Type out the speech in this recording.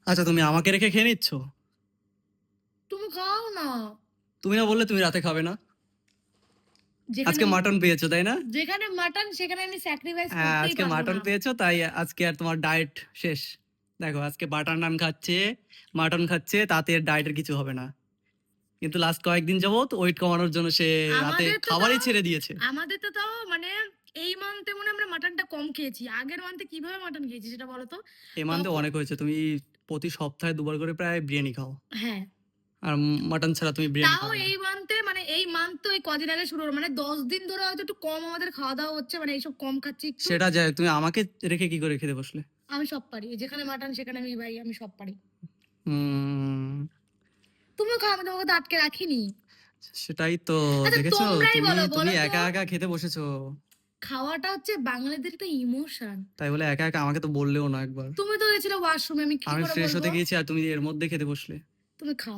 আচ্ছা, তুমি আমাকে রেখে খেয়ে নিচ্ছ? তুমি খাও না। তুমি না বললে তুমি রাতে খাবে না? যেখানে আজকে মাটন পেয়েছো তাই না? যেখানে মাটন সেখানে আমি স্যাক্রিফাইস হ্যাঁ, করতেই আজকে পারবো মাটন না। পেয়েছো তাই আজকে আর তোমার ডায়েট শেষ। দেখো আজকে বাটার নান খাচ্ছে, মাটন খাচ্ছে, তাতে ডায়েটের কিছু হবে না। কিন্তু লাস্ট কয়েকদিন যাবত ওয়েট কমানোর জন্য সে রাতে আমাদের তো খাবারই তাও ছেড়ে দিয়েছে। মানে এই মান্থে মনে হয় আমরা মাটনটা কম খেয়েছি। আগের মান্থে কিভাবে মাটন খেয়েছি সেটা বলো তো? এ মান্থে তখন অনেক হয়েছে। তুমি প্রতি সপ্তাহে ২ বার করে প্রায় বিরিয়ানি খাও। হ্যাঁ, আর মাটন ছাড়া তুমি বিরিয়ানি তাও খাও না। এই মান্থে মানে এই মান্থ তো এই কদিন আগে শুরু হলো। মানে ১০ দিন ধরে হয়তো একটু কম আমাদের খাওয়া-দাওয়া হচ্ছে। মানে এইসব কম খাচ্ছি একটু। সেটা যাই হোক, তুমি আমাকে রেখে কি করে খেতে বসলে? আমি সব পারি। যেখানে মাটন সেখানে আমি ভাই আমি সব পারি। হুম, তুমিও খাও, আমি তোমাকে তো আটকে রাখিনি। সেটাই তো। আচ্ছা দেখেছো? তোমরাই তুমি বলো, তুমি বলো তো একা, একা খেতে বসেছো। খাওয়াটা হচ্ছে বাঙালিদের একটা ইমোশন। তাই বলে একা, একা আমাকে তো বললেও না একবার। তুমি তো গেছিলে ওয়াশরুমে, আমি কি আমি করে ফ্রেশ বলবো? হতে গিয়েছি আর তুমি এর মধ্যে খেতে বসলে। তুমি খাও।